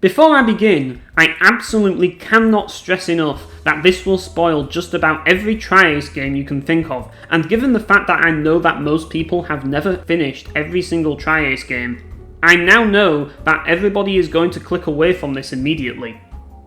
Before I begin, I absolutely cannot stress enough that this will spoil just about every Tri-Ace game you can think of, and given the fact that I know that most people have never finished every single Tri-Ace game, I now know that everybody is going to click away from this immediately.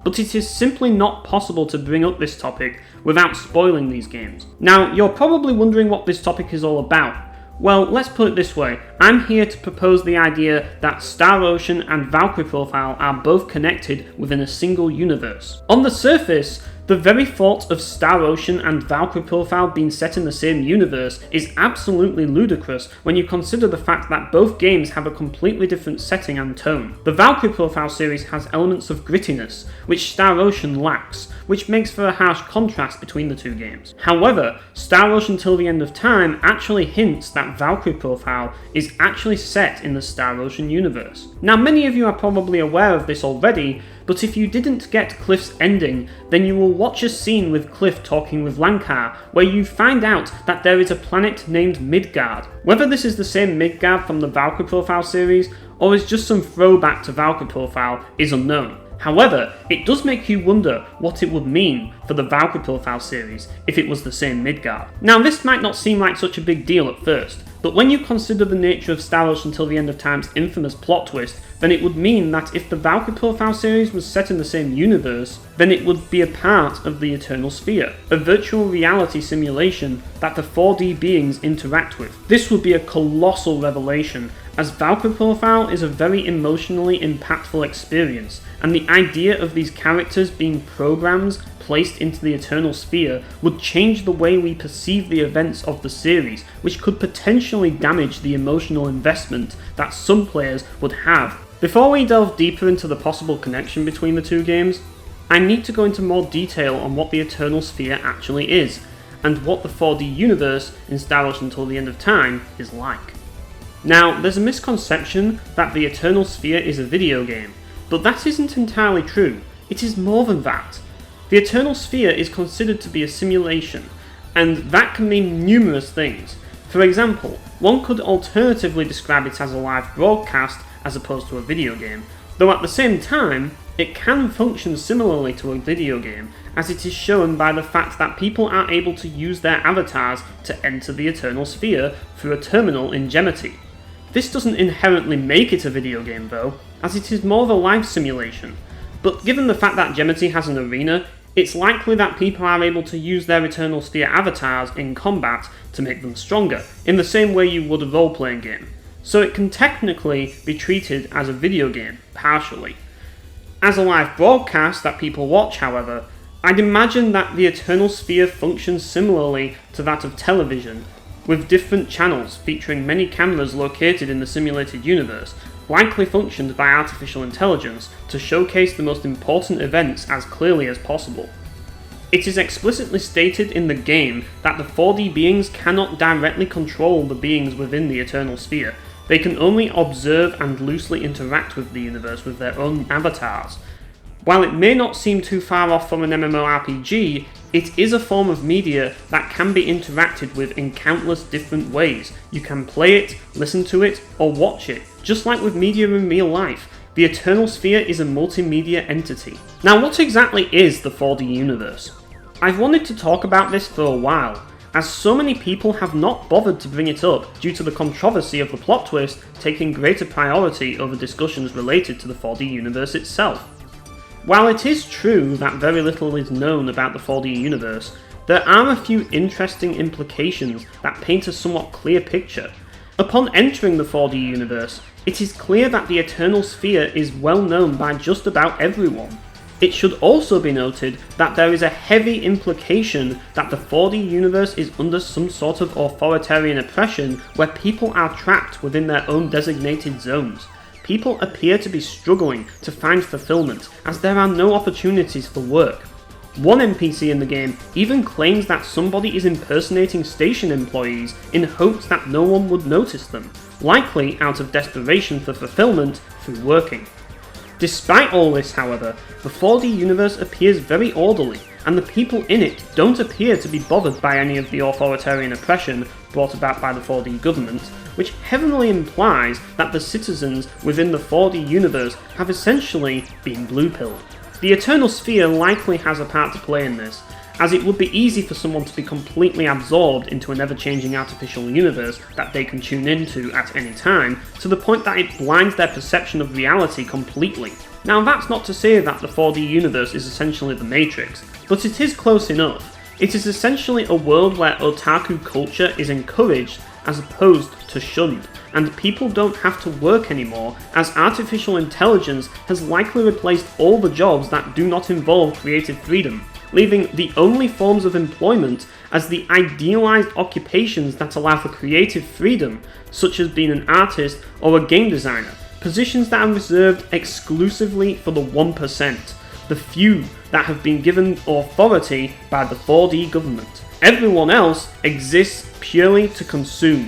But it is simply not possible to bring up this topic without spoiling these games. Now, you're probably wondering what this topic is all about. Well, let's put it this way. I'm here to propose the idea that Star Ocean and Valkyrie Profile are both connected within a single universe. On the surface, the very thought of Star Ocean and Valkyrie Profile being set in the same universe is absolutely ludicrous when you consider the fact that both games have a completely different setting and tone. The Valkyrie Profile series has elements of grittiness, which Star Ocean lacks, which makes for a harsh contrast between the two games. However, Star Ocean Till the End of Time actually hints that Valkyrie Profile is actually set in the Star Ocean universe. Now, many of you are probably aware of this already, but if you didn't get Cliff's ending, then you will watch a scene with Cliff talking with Lankar, where you find out that there is a planet named Midgard. Whether this is the same Midgard from the Valkyrie Profile series, or is just some throwback to Valkyrie Profile, is unknown. However, it does make you wonder what it would mean for the Valkyrie Profile series if it was the same Midgard. Now, this might not seem like such a big deal at first, but when you consider the nature of Star Ocean Till the End of Time's infamous plot twist, then it would mean that if the Valkyrie Profile series was set in the same universe, then it would be a part of the Eternal Sphere, a virtual reality simulation that the 4D beings interact with. This would be a colossal revelation, as Valkyrie Profile is a very emotionally impactful experience, and the idea of these characters being programs placed into the Eternal Sphere would change the way we perceive the events of the series, which could potentially damage the emotional investment that some players would have. Before we delve deeper into the possible connection between the two games, I need to go into more detail on what the Eternal Sphere actually is, and what the 4D universe in Star Ocean Till the End of Time is like. Now, there's a misconception that the Eternal Sphere is a video game, but that isn't entirely true. It is more than that. The Eternal Sphere is considered to be a simulation, and that can mean numerous things. For example, one could alternatively describe it as a live broadcast as opposed to a video game, though at the same time, it can function similarly to a video game, as it is shown by the fact that people are able to use their avatars to enter the Eternal Sphere through a terminal in Gemity. This doesn't inherently make it a video game though, as it is more of a live simulation, but given the fact that Gemity has an arena, it's likely that people are able to use their Eternal Sphere avatars in combat to make them stronger, in the same way you would a role-playing game. So it can technically be treated as a video game, partially. As a live broadcast that people watch, however, I'd imagine that the Eternal Sphere functions similarly to that of television, with different channels featuring many cameras located in the simulated universe, likely functioned by artificial intelligence to showcase the most important events as clearly as possible. It is explicitly stated in the game that the 4D beings cannot directly control the beings within the Eternal Sphere. They can only observe and loosely interact with the universe with their own avatars. While it may not seem too far off from an MMORPG, it is a form of media that can be interacted with in countless different ways. You can play it, listen to it, or watch it. Just like with media in real life, the Eternal Sphere is a multimedia entity. Now, what exactly is the 4D universe? I've wanted to talk about this for a while, as so many people have not bothered to bring it up due to the controversy of the plot twist taking greater priority over discussions related to the 4D universe itself. While it is true that very little is known about the 4D universe, there are a few interesting implications that paint a somewhat clear picture. Upon entering the 4D universe, it is clear that the Eternal Sphere is well known by just about everyone. It should also be noted that there is a heavy implication that the 4D universe is under some sort of authoritarian oppression where people are trapped within their own designated zones. People appear to be struggling to find fulfillment, as there are no opportunities for work. One NPC in the game even claims that somebody is impersonating station employees in hopes that no one would notice them, likely out of desperation for fulfillment through working. Despite all this, however, the 4D universe appears very orderly, and the people in it don't appear to be bothered by any of the authoritarian oppression brought about by the 4D government, which heavily implies that the citizens within the 4D universe have essentially been blue-pilled. The Eternal Sphere likely has a part to play in this, as it would be easy for someone to be completely absorbed into an ever-changing artificial universe that they can tune into at any time, to the point that it blinds their perception of reality completely. Now, that's not to say that the 4D universe is essentially the Matrix, but it is close enough. It is essentially a world where otaku culture is encouraged as opposed to shunned, and people don't have to work anymore, as artificial intelligence has likely replaced all the jobs that do not involve creative freedom, leaving the only forms of employment as the idealized occupations that allow for creative freedom, such as being an artist or a game designer, positions that are reserved exclusively for the 1%, the few that have been given authority by the 4D government. Everyone else exists purely to consume.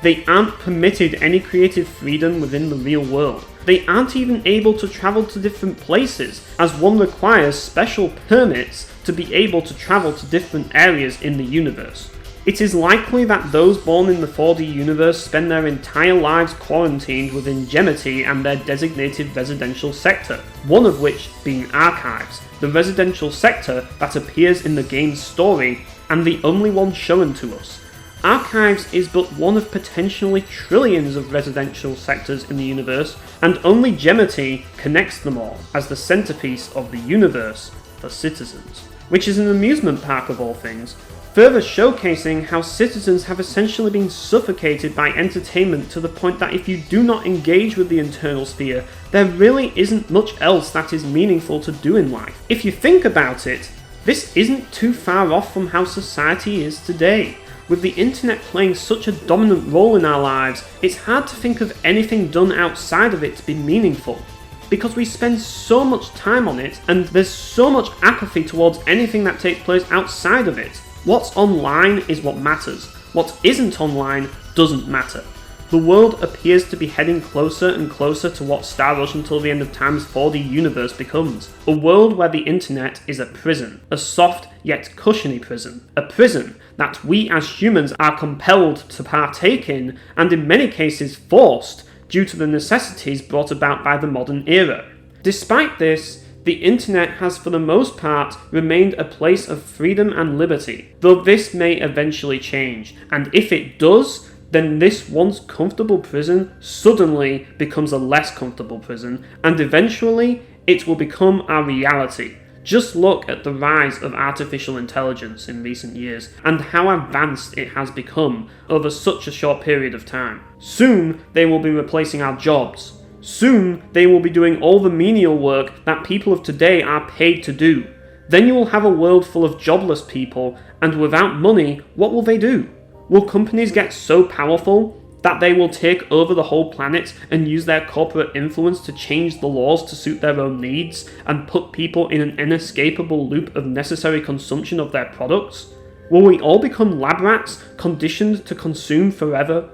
They aren't permitted any creative freedom within the real world. They aren't even able to travel to different places, as one requires special permits to be able to travel to different areas in the universe. It is likely that those born in the 4D universe spend their entire lives quarantined within Gemity and their designated residential sector, one of which being Archives, the residential sector that appears in the game's story and the only one shown to us. Archives is but one of potentially trillions of residential sectors in the universe, and only Gemity connects them all as the centerpiece of the universe for citizens, which is an amusement park of all things, further showcasing how citizens have essentially been suffocated by entertainment to the point that if you do not engage with the internal sphere, there really isn't much else that is meaningful to do in life. If you think about it, this isn't too far off from how society is today. With the internet playing such a dominant role in our lives, it's hard to think of anything done outside of it to be meaningful, because we spend so much time on it and there's so much apathy towards anything that takes place outside of it. What's online is what matters. What isn't online doesn't matter. The world appears to be heading closer and closer to what Star Rush Until the End of Time's 4D universe becomes. A world where the internet is a prison. A soft yet cushiony prison. A prison that we as humans are compelled to partake in, and in many cases forced, due to the necessities brought about by the modern era. Despite this, the internet has for the most part remained a place of freedom and liberty, though this may eventually change, and if it does, then this once comfortable prison suddenly becomes a less comfortable prison, and eventually it will become our reality. Just look at the rise of artificial intelligence in recent years, and how advanced it has become over such a short period of time. Soon they will be replacing our jobs. Soon they will be doing all the menial work that people of today are paid to do. Then you will have a world full of jobless people, and without money, what will they do? Will companies get so powerful that they will take over the whole planet and use their corporate influence to change the laws to suit their own needs and put people in an inescapable loop of necessary consumption of their products? Will we all become lab rats conditioned to consume forever?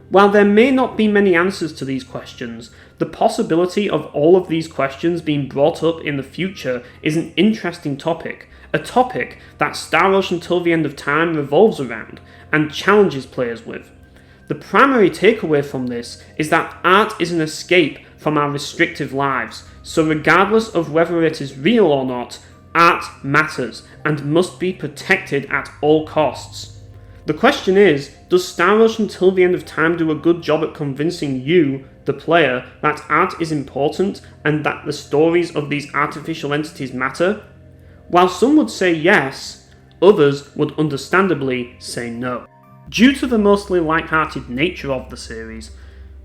While there may not be many answers to these questions, the possibility of all of these questions being brought up in the future is an interesting topic, a topic that Star Rush Until the End of Time revolves around and challenges players with. The primary takeaway from this is that art is an escape from our restrictive lives, so regardless of whether it is real or not, art matters and must be protected at all costs. The question is, does Star Rush Until the End of Time do a good job at convincing you, the player, that art is important and that the stories of these artificial entities matter? While some would say yes, others would understandably say no. Due to the mostly light-hearted nature of the series,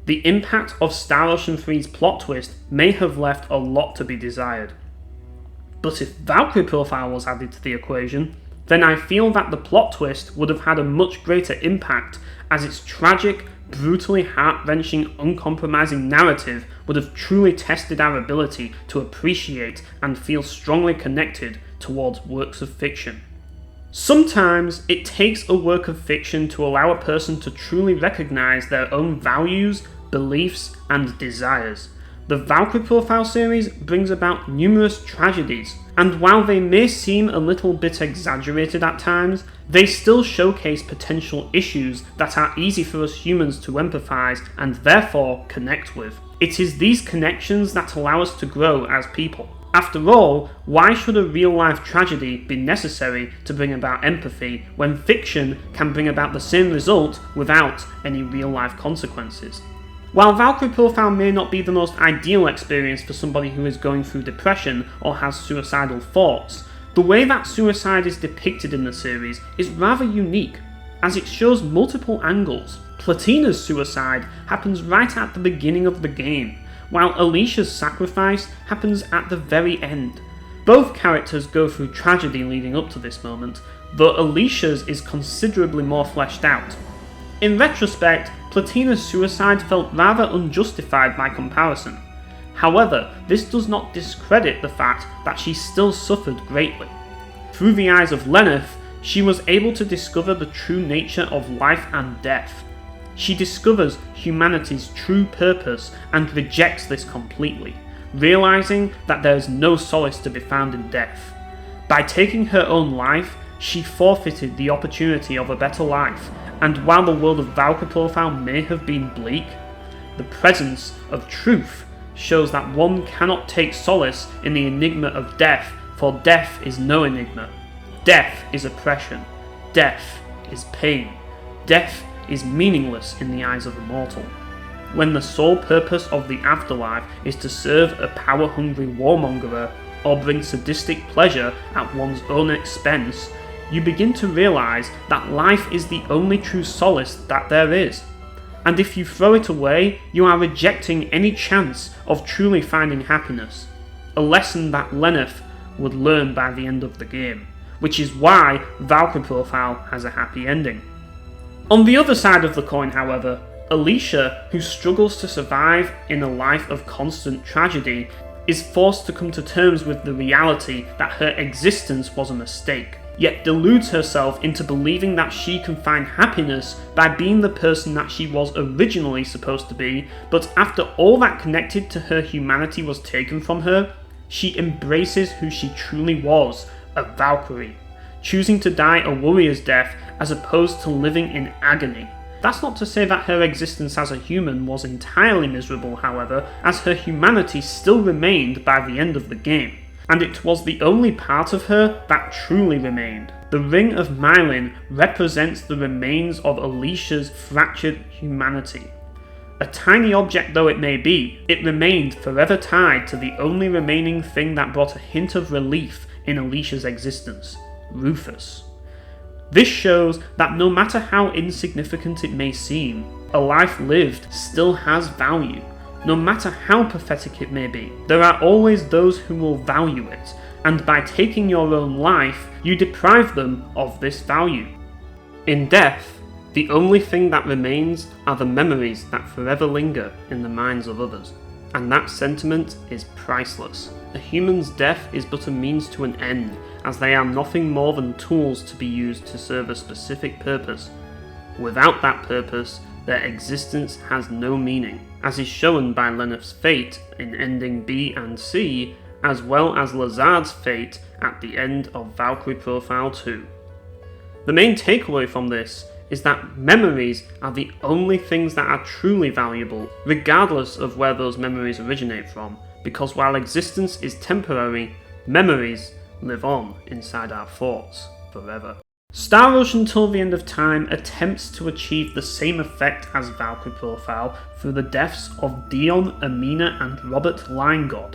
the impact of Star Ocean 3's plot twist may have left a lot to be desired. But if Valkyrie Profile was added to the equation, then I feel that the plot twist would have had a much greater impact, as its tragic, brutally heart-wrenching, uncompromising narrative would have truly tested our ability to appreciate and feel strongly connected towards works of fiction. Sometimes it takes a work of fiction to allow a person to truly recognize their own values, beliefs, and desires. The Valkyrie Profile series brings about numerous tragedies, and while they may seem a little bit exaggerated at times, they still showcase potential issues that are easy for us humans to empathize and therefore connect with. It is these connections that allow us to grow as people. After all, why should a real-life tragedy be necessary to bring about empathy when fiction can bring about the same result without any real-life consequences? While Valkyrie Profile may not be the most ideal experience for somebody who is going through depression or has suicidal thoughts, the way that suicide is depicted in the series is rather unique, as it shows multiple angles. Platina's suicide happens right at the beginning of the game, while Alicia's sacrifice happens at the very end. Both characters go through tragedy leading up to this moment, though Alicia's is considerably more fleshed out. In retrospect, Platina's suicide felt rather unjustified by comparison. However, this does not discredit the fact that she still suffered greatly. Through the eyes of Lenneth, she was able to discover the true nature of life and death. She discovers humanity's true purpose and rejects this completely, realizing that there is no solace to be found in death. By taking her own life, she forfeited the opportunity of a better life, and while the world of Valkyrie Profile may have been bleak, the presence of truth shows that one cannot take solace in the enigma of death, for death is no enigma. Death is oppression. Death is pain. Death is meaningless in the eyes of a mortal. When the sole purpose of the afterlife is to serve a power-hungry warmongerer or bring sadistic pleasure at one's own expense, you begin to realize that life is the only true solace that there is. And if you throw it away, you are rejecting any chance of truly finding happiness. A lesson that Lenneth would learn by the end of the game, which is why Valkyrie Profile has a happy ending. On the other side of the coin, however, Alicia, who struggles to survive in a life of constant tragedy, is forced to come to terms with the reality that her existence was a mistake, yet deludes herself into believing that she can find happiness by being the person that she was originally supposed to be, but after all that connected to her humanity was taken from her, she embraces who she truly was, a Valkyrie, choosing to die a warrior's death as opposed to living in agony. That's not to say that her existence as a human was entirely miserable, however, as her humanity still remained by the end of the game, and it was the only part of her that truly remained. The Ring of Mylin represents the remains of Alicia's fractured humanity. A tiny object though it may be, it remained forever tied to the only remaining thing that brought a hint of relief in Alicia's existence, Rufus. This shows that no matter how insignificant it may seem, a life lived still has value. No matter how pathetic it may be, there are always those who will value it, and by taking your own life, you deprive them of this value. In death, the only thing that remains are the memories that forever linger in the minds of others, and that sentiment is priceless. A human's death is but a means to an end, as they are nothing more than tools to be used to serve a specific purpose. Without that purpose, their existence has no meaning, as is shown by Lenneth's fate in ending B and C, as well as Lazard's fate at the end of Valkyrie Profile 2. The main takeaway from this is that memories are the only things that are truly valuable, regardless of where those memories originate from, because while existence is temporary, memories live on inside our thoughts forever. Star Ocean Till the End of Time attempts to achieve the same effect as Valkyrie Profile through the deaths of Dion, Amina and Robert Linegood,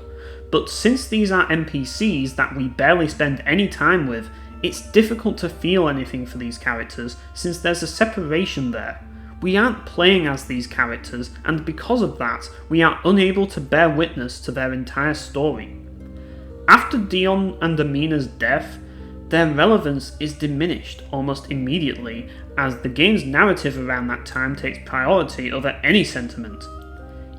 but since these are NPCs that we barely spend any time with, it's difficult to feel anything for these characters since there's a separation there. We aren't playing as these characters, and because of that, we are unable to bear witness to their entire story. After Dion and Amina's death, their relevance is diminished almost immediately, as the game's narrative around that time takes priority over any sentiment.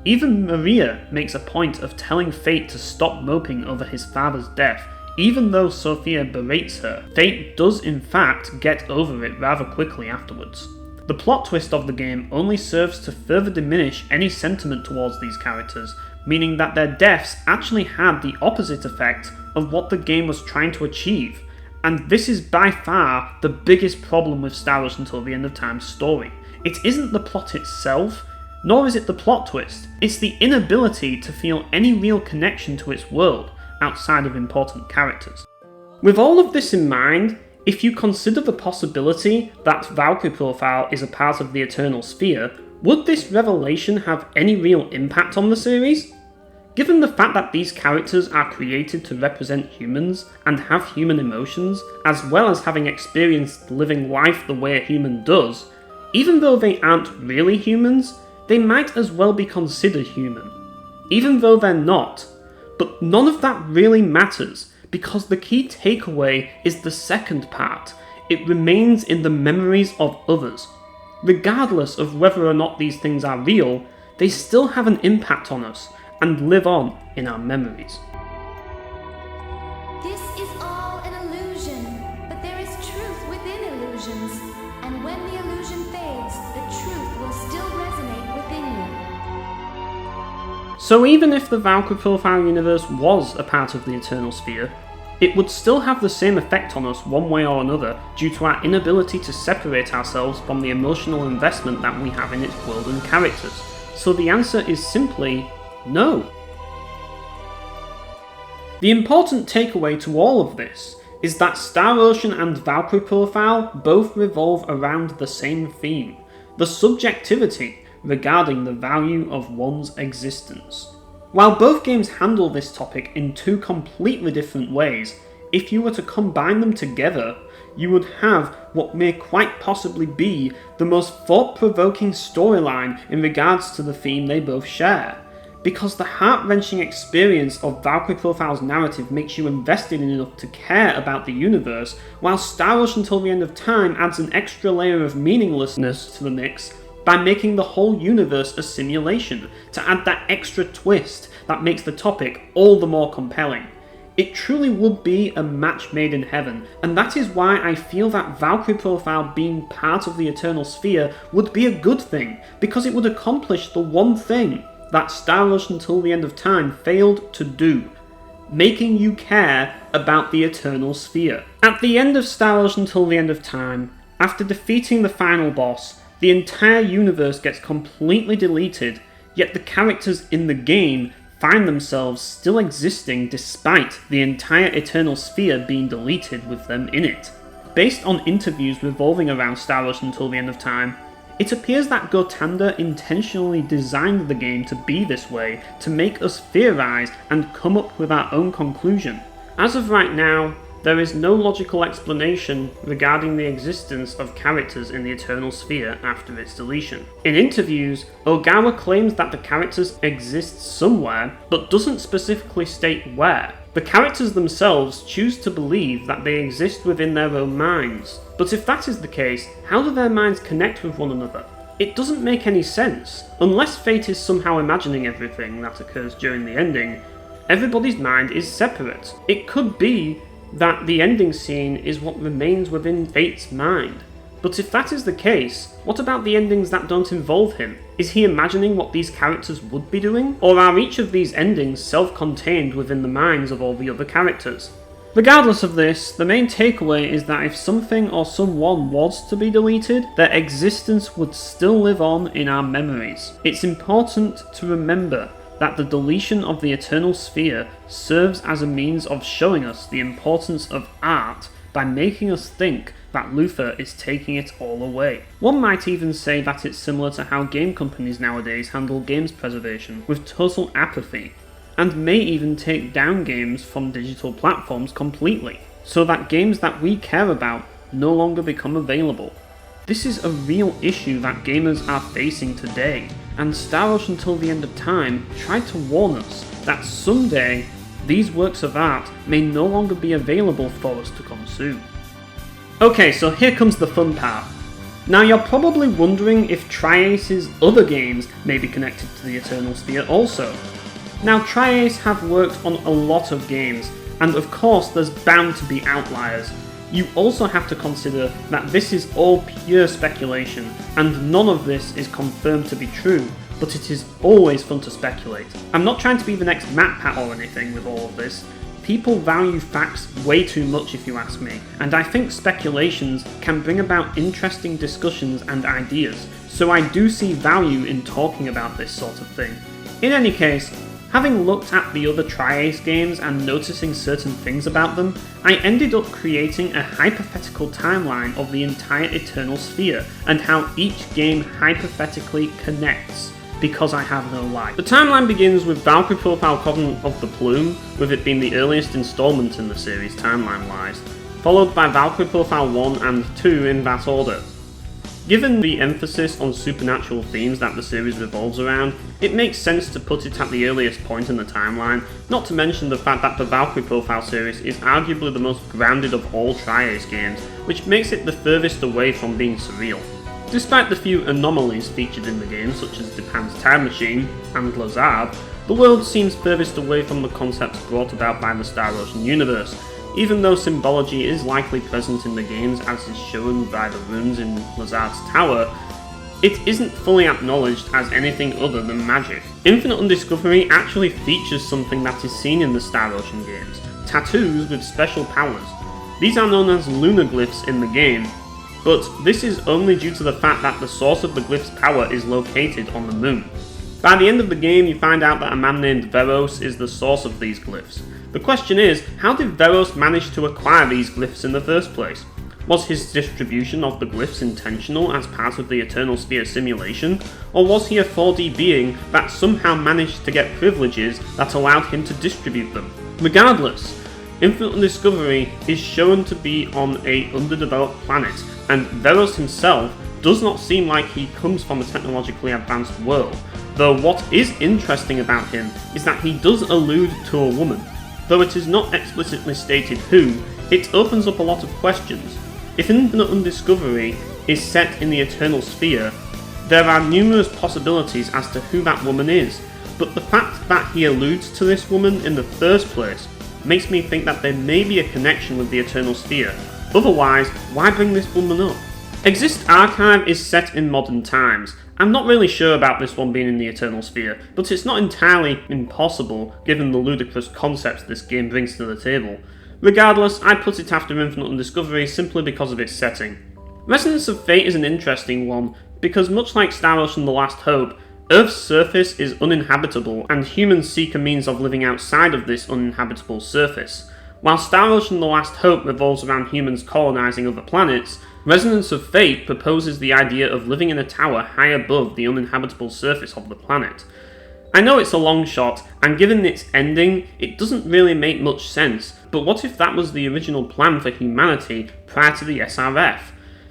Even Maria makes a point of telling Fate to stop moping over his father's death, even though Sophia berates her. Fate does in fact get over it rather quickly afterwards. The plot twist of the game only serves to further diminish any sentiment towards these characters, meaning that their deaths actually had the opposite effect of what the game was trying to achieve, and this is by far the biggest problem with Star Ocean Until the End of Time's story. It isn't the plot itself, nor is it the plot twist, it's the inability to feel any real connection to its world outside of important characters. With all of this in mind, if you consider the possibility that Valkyrie Profile is a part of the Eternal Sphere, would this revelation have any real impact on the series? Given the fact that these characters are created to represent humans and have human emotions, as well as having experienced living life the way a human does, even though they aren't really humans, they might as well be considered human. Even though they're not. But none of that really matters, because the key takeaway is the second part. It remains in the memories of others. Regardless of whether or not these things are real, they still have an impact on us, and live on in our memories. This is all an illusion, but there is truth within illusions, and when the illusion fades, the truth will still resonate within you. So even if the Valkyrie Profile universe was a part of the Eternal Sphere, it would still have the same effect on us one way or another due to our inability to separate ourselves from the emotional investment that we have in its world and characters. So the answer is simply no. The important takeaway to all of this is that Star Ocean and Valkyrie Profile both revolve around the same theme, the subjectivity regarding the value of one's existence. While both games handle this topic in two completely different ways, if you were to combine them together, you would have what may quite possibly be the most thought-provoking storyline in regards to the theme they both share. Because the heart-wrenching experience of Valkyrie Profile's narrative makes you invested enough to care about the universe, while Star Ocean Until the End of Time adds an extra layer of meaninglessness to the mix by making the whole universe a simulation, to add that extra twist that makes the topic all the more compelling. It truly would be a match made in heaven, and that is why I feel that Valkyrie Profile being part of the Eternal Sphere would be a good thing, because it would accomplish the one thing that Star Ocean Until the End of Time failed to do, making you care about the Eternal Sphere. At the end of Star Ocean Until the End of Time, after defeating the final boss, the entire universe gets completely deleted, yet the characters in the game find themselves still existing despite the entire Eternal Sphere being deleted with them in it. Based on interviews revolving around Star Ocean Until the End of Time, it appears that Gotanda intentionally designed the game to be this way, to make us theorize and come up with our own conclusion. As of right now, there is no logical explanation regarding the existence of characters in the Eternal Sphere after its deletion. In interviews, Ogawa claims that the characters exist somewhere, but doesn't specifically state where. The characters themselves choose to believe that they exist within their own minds. But if that is the case, how do their minds connect with one another? It doesn't make any sense. Unless Fate is somehow imagining everything that occurs during the ending, everybody's mind is separate. It could be that the ending scene is what remains within Fate's mind. But if that is the case, what about the endings that don't involve him? Is he imagining what these characters would be doing? Or are each of these endings self-contained within the minds of all the other characters? Regardless of this, the main takeaway is that if something or someone was to be deleted, their existence would still live on in our memories. It's important to remember that the deletion of the Eternal Sphere serves as a means of showing us the importance of art by making us think that Luther is taking it all away. One might even say that it's similar to how game companies nowadays handle games preservation, with total apathy, and may even take down games from digital platforms completely, so that games that we care about no longer become available. This is a real issue that gamers are facing today, and Star Ocean Until the End of Time tried to warn us that someday these works of art may no longer be available for us to consume. Okay, so here comes the fun part. Now you're probably wondering if Tri-Ace's other games may be connected to the Eternal Sphere also. Now Tri-Ace have worked on a lot of games, and of course there's bound to be outliers. You also have to consider that this is all pure speculation, and none of this is confirmed to be true, but it is always fun to speculate. I'm not trying to be the next MatPat or anything with all of this. People value facts way too much if you ask me, and I think speculations can bring about interesting discussions and ideas, so I do see value in talking about this sort of thing. In any case, having looked at the other Tri-Ace games and noticing certain things about them, I ended up creating a hypothetical timeline of the entire Eternal Sphere and how each game hypothetically connects, because I have no life. The timeline begins with Valkyrie Profile Covenant of the Plume, with it being the earliest installment in the series timeline-wise, followed by Valkyrie Profile 1 and 2 in that order. Given the emphasis on supernatural themes that the series revolves around, it makes sense to put it at the earliest point in the timeline, not to mention the fact that the Valkyrie Profile series is arguably the most grounded of all Tri-Ace games, which makes it the furthest away from being surreal. Despite the few anomalies featured in the game, such as Japan's Time Machine and Lazard, the world seems furthest away from the concepts brought about by the Star Ocean universe, even though symbology is likely present in the games as is shown by the runes in Lazard's tower. It isn't fully acknowledged as anything other than magic. Infinite Undiscovery actually features something that is seen in the Star Ocean games, tattoos with special powers. These are known as lunar glyphs in the game, but this is only due to the fact that the source of the glyph's power is located on the moon. By the end of the game, you find out that a man named Veros is the source of these glyphs. The question is, how did Veros manage to acquire these glyphs in the first place? Was his distribution of the glyphs intentional as part of the Eternal Sphere simulation, or was he a 4D being that somehow managed to get privileges that allowed him to distribute them? Regardless, Infinite Undiscovery is shown to be on an underdeveloped planet, and Veros himself does not seem like he comes from a technologically advanced world, though what is interesting about him is that he does allude to a woman. Though it is not explicitly stated who, it opens up a lot of questions. If Infinite Undiscovery is set in the Eternal Sphere, there are numerous possibilities as to who that woman is, but the fact that he alludes to this woman in the first place makes me think that there may be a connection with the Eternal Sphere. Otherwise, why bring this woman up? Exist Archive is set in modern times. I'm not really sure about this one being in the Eternal Sphere, but it's not entirely impossible given the ludicrous concepts this game brings to the table. Regardless, I put it after Infinite Undiscovery simply because of its setting. Resonance of Fate is an interesting one, because much like Star Ocean The Last Hope, Earth's surface is uninhabitable and humans seek a means of living outside of this uninhabitable surface. While Star Ocean The Last Hope revolves around humans colonising other planets, Resonance of Fate proposes the idea of living in a tower high above the uninhabitable surface of the planet. I know it's a long shot, and given its ending, it doesn't really make much sense, but what if that was the original plan for humanity prior to the SRF?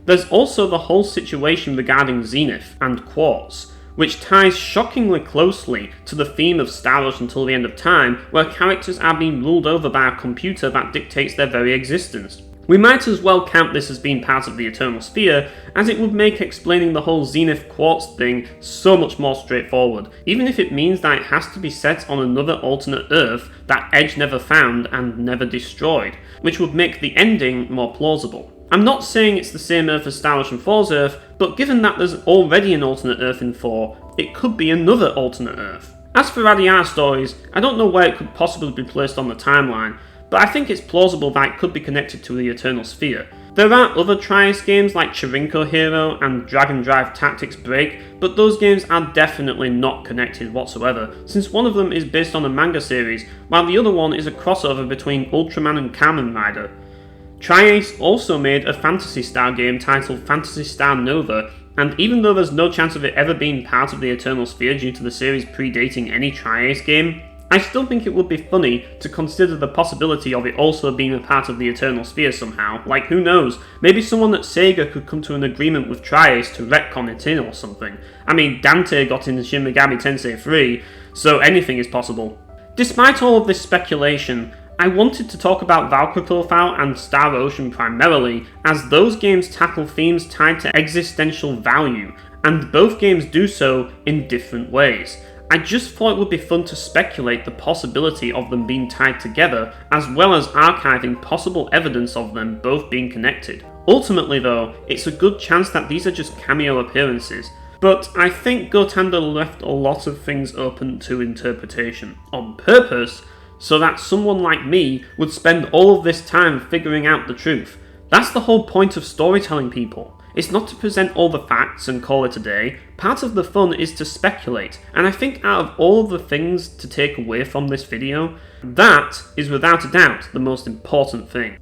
There's also the whole situation regarding Zenith and Quartz, which ties shockingly closely to the theme of Star Ocean Until the End of Time, where characters are being ruled over by a computer that dictates their very existence. We might as well count this as being part of the Eternal Sphere, as it would make explaining the whole Zenith Quartz thing so much more straightforward, even if it means that it has to be set on another alternate Earth that Edge never found and never destroyed, which would make the ending more plausible. I'm not saying it's the same Earth as Star Ocean 4's Earth, but given that there's already an alternate Earth in 4, it could be another alternate Earth. As for Radiar stories, I don't know where it could possibly be placed on the timeline, but I think it's plausible that it could be connected to the Eternal Sphere. There are other Tri-Ace games like Chirinko Hero and Dragon Drive Tactics Break, but those games are definitely not connected whatsoever, since one of them is based on a manga series, while the other one is a crossover between Ultraman and Kamen Rider. Tri-Ace also made a Phantasy Star game titled Phantasy Star Nova, and even though there's no chance of it ever being part of the Eternal Sphere due to the series predating any Tri-Ace game, I still think it would be funny to consider the possibility of it also being a part of the Eternal Sphere somehow. Like, who knows, maybe someone at Sega could come to an agreement with Tri-Ace to retcon it in or something. I mean, Dante got in Shin Megami Tensei 3, so anything is possible. Despite all of this speculation, I wanted to talk about Valkyrie Profile and Star Ocean primarily, as those games tackle themes tied to existential value, and both games do so in different ways. I just thought it would be fun to speculate the possibility of them being tied together, as well as archiving possible evidence of them both being connected. Ultimately though, it's a good chance that these are just cameo appearances. But I think Gotander left a lot of things open to interpretation, on purpose, so that someone like me would spend all of this time figuring out the truth. That's the whole point of storytelling, people. It's not to present all the facts and call it a day. Part of the fun is to speculate, and I think out of all of the things to take away from this video, that is without a doubt the most important thing.